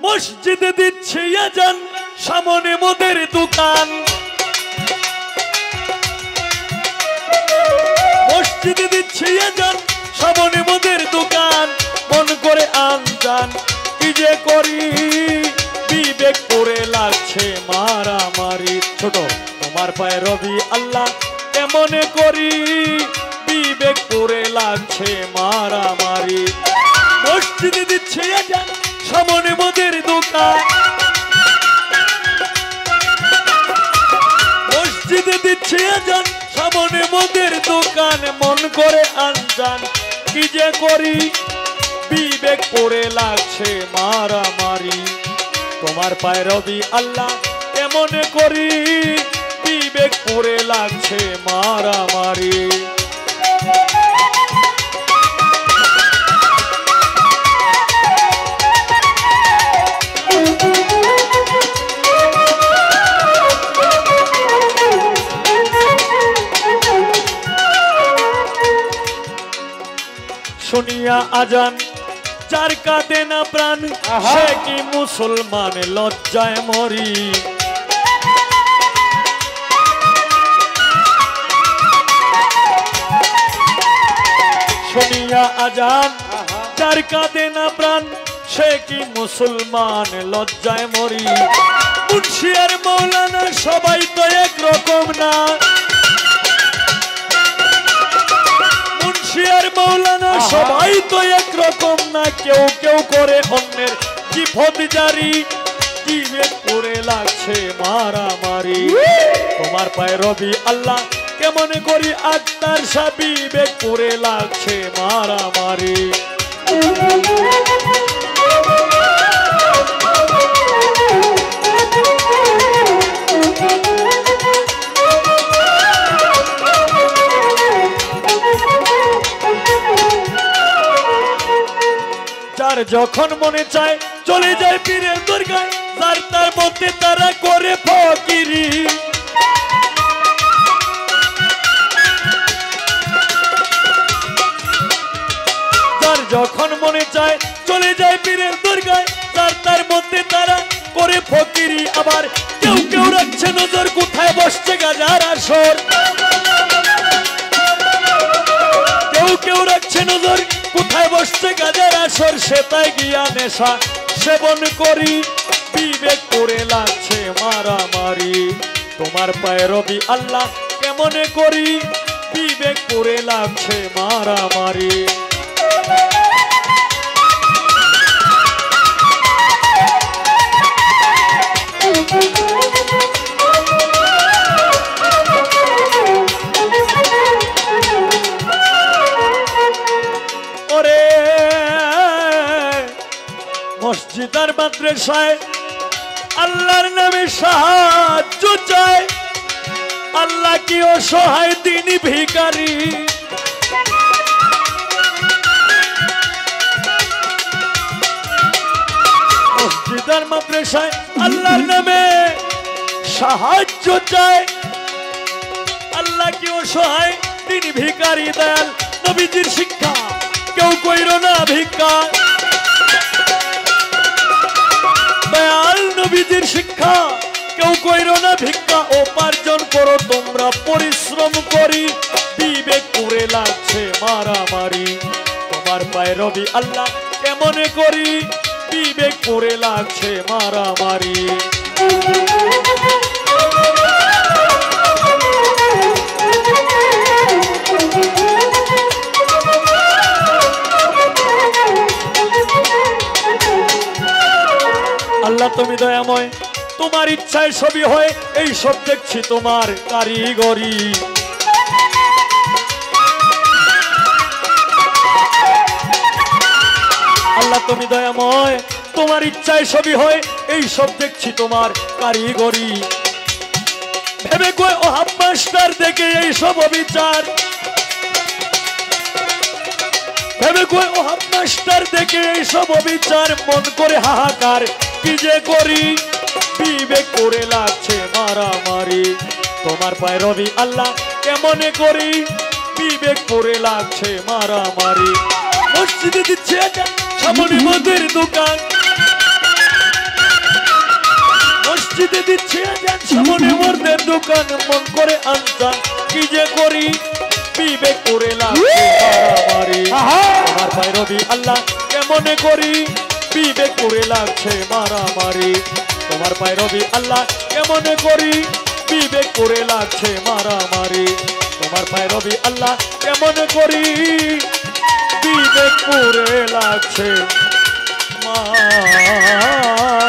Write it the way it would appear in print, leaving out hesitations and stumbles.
মসজিদে দিচ্ছে আজান, সামনে মদের দোকান। মসজিদে দিচ্ছে আজান, সামনে মদের দোকান। মন করে আনজান, কি যে করি বিবেক করে লাগছে মারামারি। ছোট তোমার পায়ে রবি আল্লাহ, কেমনে করি বিবেক করে লাগছে মারামারি। মসজিদে দিচ্ছে আজান, সামনে মদের দোকান। মসজিদে দিচ্ছে আজান, সামনে মদের দোকান। মন করে আনজান, কি যে করি বিবেক করে লাগছে মারামারি। তোমার পায়ে রবি আল্লাহ, কেমনে করি বিবেক করে লাগছে মারামারি। শুনিয়া আজান যার কাঁদে না প্রাণ, সে কি মুসলমান লজ্জায় মরি। শুনিয়া আজান যার কাঁদে না প্রাণ, সে কি মুসলমান লজ্জায় মরি। মুন্সি আর মৌলানা সবাই তো একরকম না। মুন্সি আর মৌলানা সবাই তো একরকম না। কেউ কেউ করে অন্যের জিফত জারি, বিবেক করে লাগছে মারামারি। তোমার পায়ে রবি আল্লাহ, কেমনে করি আত্মার সা বিবেক করে লাগছে মারামারি। যার যখন মনে চায় চলে যায় পীরের দরগায়, যার তার মধ্যে তারা করে ফকিরি। যার যখন মনে চায় চলে যায় পীরের দরগায়, যার তার মধ্যে তারা করে ফকিরি। আবার কেউ কেউ রাখছে নজর, কোথায় বসছে গাজার আসর। কেউ কেউ রাখছে নজর, কোথায় বসছে গাজার আসর। সেটাই গিয়া নেশা সেবন করি, বিবেক করে লাগছে মারামারি। তোমার পায়ে রবি আল্লাহ, কেমনে করি বিবেক করে লাগছে মারামারি। মসজিদ আর মাদ্রাসায় আল্লাহর নামে সাহায্য চায়, আল্লাহ কি অসহায় তিনি ভিখারি। মসজিদ আর মাদ্রাসায় আল্লাহর নামে সাহায্য চায়, আল্লাহ কি অসহায় তিনি ভিখারি। দয়াল নবীজির শিক্ষা, কেউ কইর না ভিক্ষা। দয়াল নবীজির শিক্ষা, কেউ কইর না ভিক্ষা। উপার্জন করো তোমরা পরিশ্রম করি, বিবেক করে লাগছে মারামারি। তোমার পায়ে রবি আল্লাহ, কেমনে করি বিবেক করে লাগছে মারামারি। আল্লাহ তুমি দয়াময়, তোমার ইচ্ছায় সবই হয়, এই সব দেখছি তোমার কারিগরি। আল্লাহ তুমি দয়াময়, তোমার ইচ্ছায় সবই হয়, এই সব দেখছি তোমার কারিগরি। ভেবে কই ও হাফ মাস্টার দেখে এই সব অবিচার। ভেবে কই ও হাফ মাস্টার দেখে এই সব অবিচার। মন করে হাহাকার, কি যে করি বিবেক করে লাগছে মারামারি। তোমার পায়ে রবি আল্লাহ, কেমনে করি বিবেক করে লাগছে মারামারি। মসজিদে দিচ্ছে সামনে মদের দোকান। দিতে দিচ্ছে আজান সামনে মর্দের দোকান মন করে আনতাম কি যে করি বিবেক করে লাগছে মারামারি তোমার ভৈরবী আল্লাহ কেমনে করি বিবেক করে লাগছে মারামারি তোমার ভৈরবী আল্লাহ কেমনে করি বিবেক করে লাগছে মারামারি তোমার ভৈরবী আল্লাহ কেমনে করি বিবেক করে লাগছে মারামারি